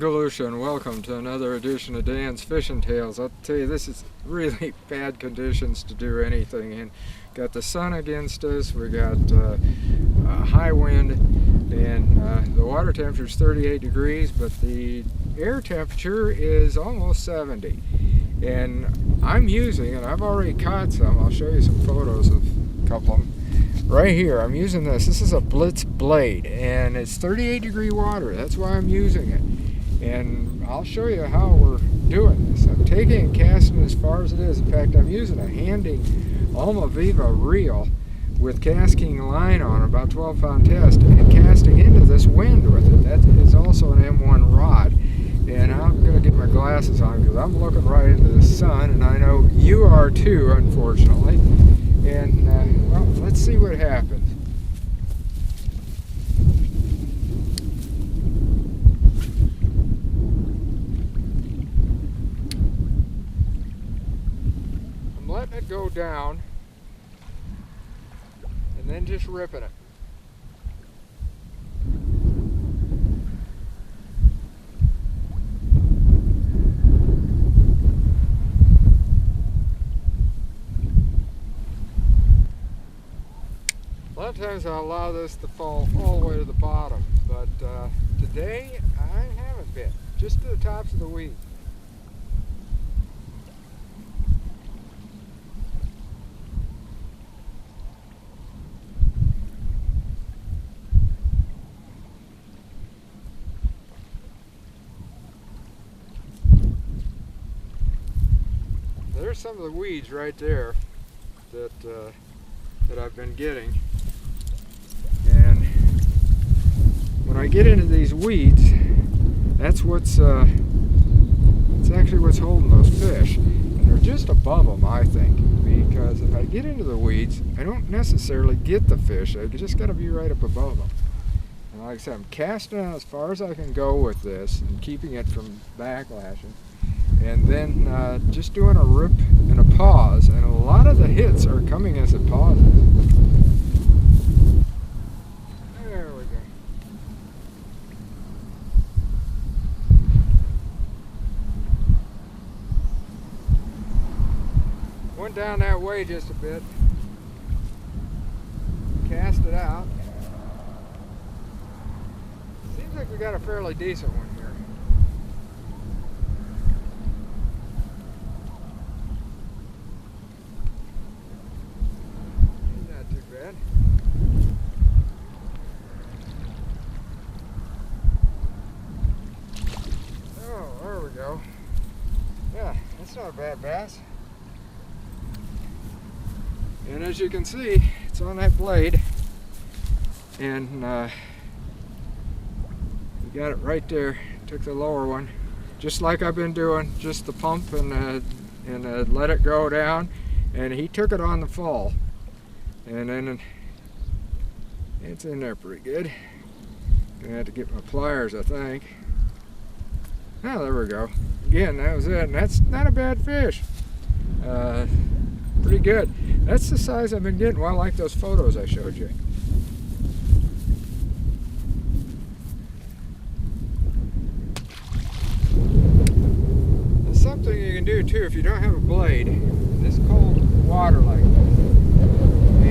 Galusha, and welcome to another edition of Dan's Fishing Tales. I'll tell you, this is really bad conditions to do anything in. Got the sun against us, we got high wind, and the water temperature is 38 degrees, but the air temperature is almost 70. And I'm using, and I've already caught some, I'll show you some photos of a couple of them. Right here, I'm using this. This is a Blitz Blade, and it's 38 degree water. That's why I'm using it. And I'll show you how we're doing this. I'm taking and casting as far as it is. In fact, I'm using a Handing Alma Viva reel with casting line on, about 12-pound test, and casting into this wind with it. That is also an M1 rod. And I'm going to get my glasses on because I'm looking right into the sun, and I know you are too, unfortunately. And, well, let's see what happens. I'm letting it go down and then just ripping it. A lot of times I'll allow this to fall all the way to the bottom, but today I haven't been, just to the tops of the weed. There's some of the weeds right there that I've been getting. And when I get into these weeds, that's what's it's actually what's holding those fish. And they're just above them, I think, because if I get into the weeds, I don't necessarily get the fish. I just got to be right up above them. And like I said, I'm casting out as far as I can go with this and keeping it from backlashing. And then just doing a rip and a pause, and a lot of the hits are coming as it pauses. There we go. Went down that way just a bit. Cast it out. Seems like we got a fairly decent one here. Oh, there we go. Yeah, that's not a bad bass. And as you can see, it's on that blade, and we got it right there. Took the lower one, just like I've been doing, just the pump and let it go down, and he took it on the fall. And then it's in there pretty good. Gonna have to get my pliers, I think. Oh, there we go. Again, that was it. And that's not a bad fish. Pretty good. That's the size I've been getting. Well, I like those photos I showed you. There's something you can do too if you don't have a blade in this cold water like this.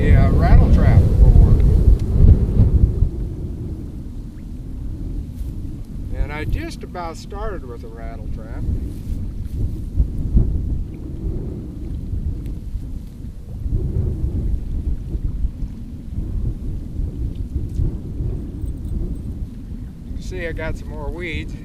A rattle trap will work. And I just about started with a rattle trap. You can see I got some more weeds.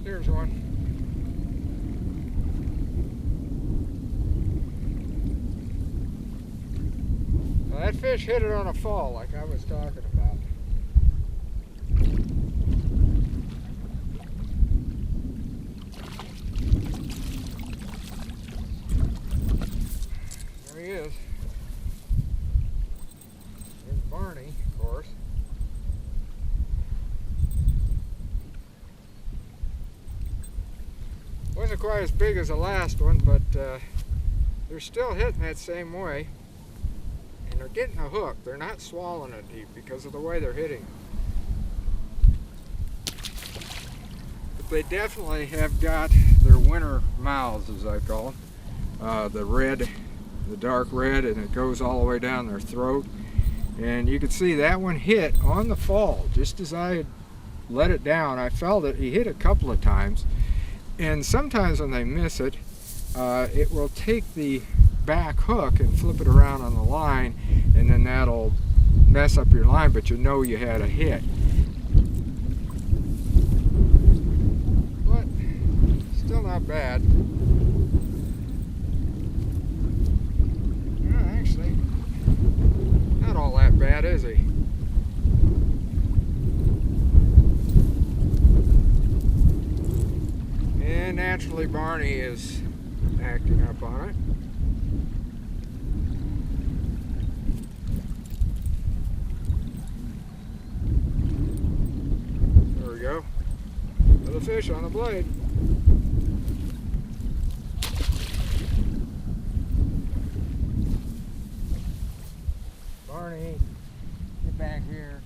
Here's one. Well, that fish hit it on a fall like I was talking about. he is. There's Barney, of course. Wasn't quite as big as the last one, but they're still hitting that same way. And they're getting a hook. They're not swallowing it deep because of the way they're hitting. But they definitely have got their winter mouths, as I call them. The red, the dark red, and it goes all the way down their throat. And you can see that one hit on the fall, just as I had let it down. I felt it. He hit a couple of times. And sometimes when they miss it, it will take the back hook and flip it around on the line, and then that'll mess up your line, but you know you had a hit. But still not bad. Actually, not all that bad, is he? And naturally Barney is acting up on it. There we go. Another fish on the blade. Barney, get back here.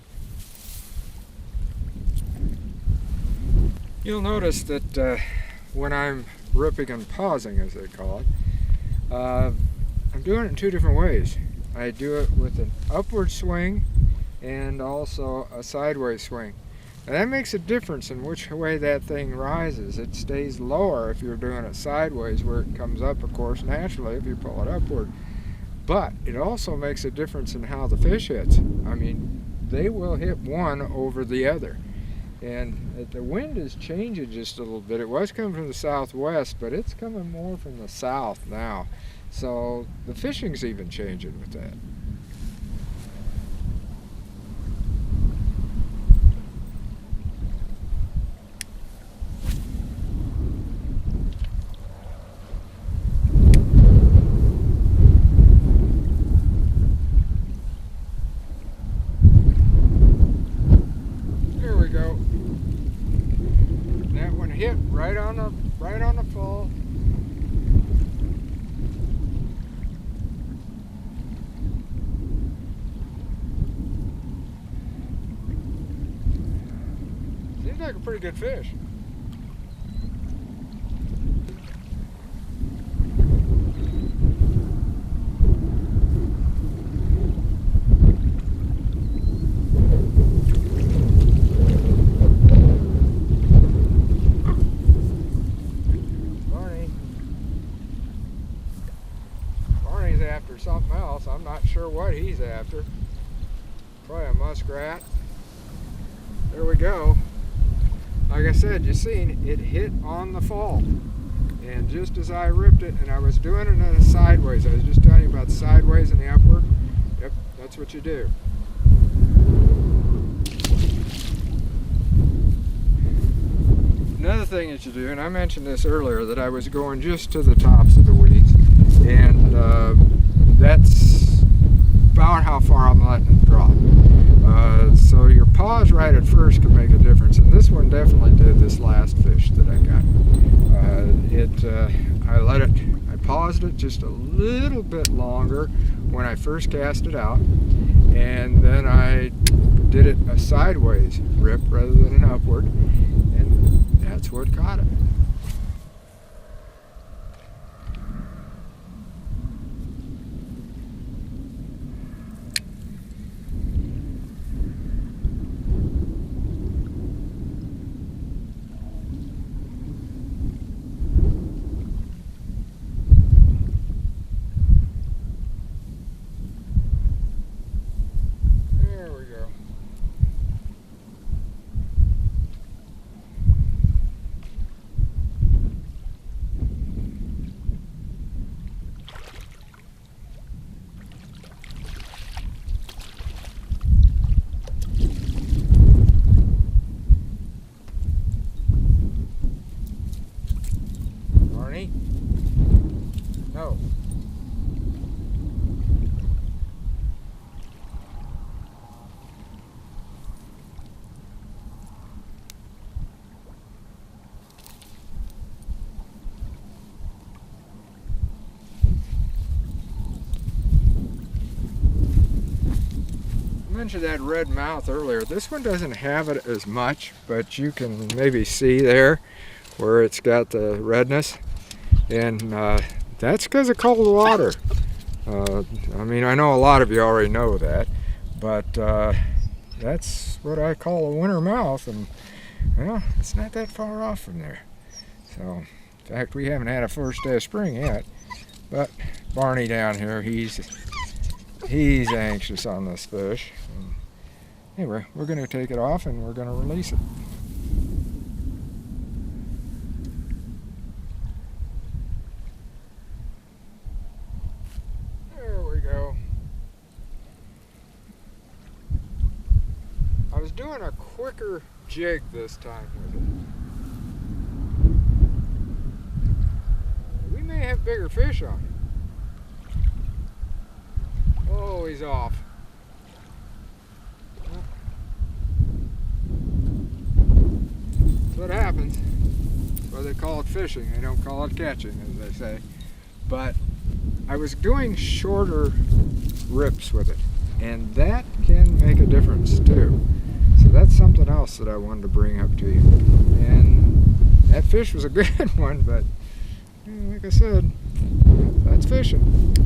You'll notice that when I'm ripping and pausing, as they call it, I'm doing it in two different ways. I do it with an upward swing and also a sideways swing. And that makes a difference in which way that thing rises. It stays lower if you're doing it sideways, where it comes up, of course, naturally if you pull it upward. But it also makes a difference in how the fish hits. I mean, they will hit one over the other. And the wind is changing just a little bit. It was coming from the southwest, but it's coming more from the south now. So the fishing's even changing with that. Hit right on the fall. Seems like a pretty good fish. After something else. I'm not sure what he's after. Probably a muskrat. There we go. Like I said, you seen it hit on the fall, and just as I ripped it, and I was doing it in a sideways. I was just telling you about the sideways and the upward. Yep, that's what you do. Another thing that you do, and I mentioned this earlier, that I was going just to the tops of the weeds, and that's about how far I'm letting it drop. So your pause right at first can make a difference, and this one definitely did, this last fish that I got. I paused it just a little bit longer when I first cast it out, and then I did it a sideways rip rather than an upward, and that's what caught it. mentioned that red mouth earlier. This one doesn't have it as much, but you can maybe see there where it's got the redness, and that's because of cold water. I mean, I know a lot of you already know that, but that's what I call a winter mouth, and well, it's not that far off from there. So, in fact, we haven't had a first day of spring yet, but Barney down here, he's anxious on this fish. Anyway, we're going to take it off and we're going to release it. There we go. I was doing a quicker jig this time with it. We may have bigger fish on it. Oh, he's off. That's what happens. That's why they call it fishing. They don't call it catching, as they say. But I was doing shorter rips with it, and that can make a difference too. So that's something else that I wanted to bring up to you. And that fish was a good one, but like I said, that's fishing.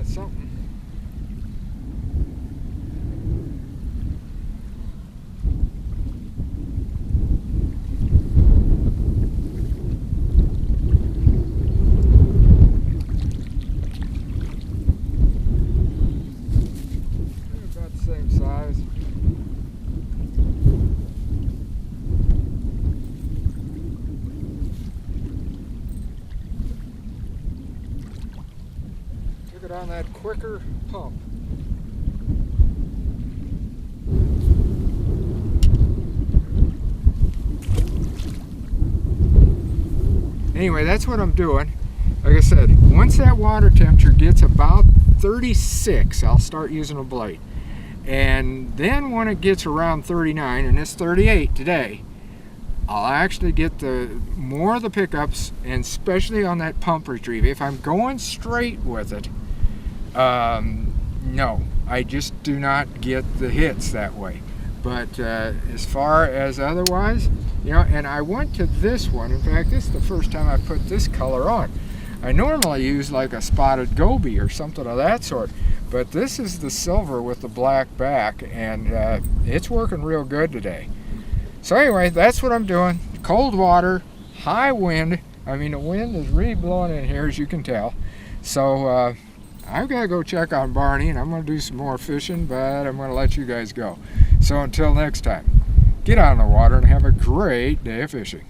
Something. About the same size. It on that quicker pump. Anyway, that's what I'm doing. Like I said, once that water temperature gets about 36, I'll start using a blade. And then when it gets around 39, and it's 38 today, I'll actually get more of the pickups, and especially on that pump retrieve. If I'm going straight with it, no, I just do not get the hits that way. But as far as otherwise, you know, and I went to this one. In fact, this is the first time I put this color on. I normally use like a spotted goby or something of that sort, but this is the silver with the black back, and it's working real good today. So anyway, that's what I'm doing. Cold water, high wind. I mean, the wind is really blowing in here, as you can tell. So I've got to go check on Barney, and I'm going to do some more fishing, but I'm going to let you guys go. So until next time, get out on the water and have a great day of fishing.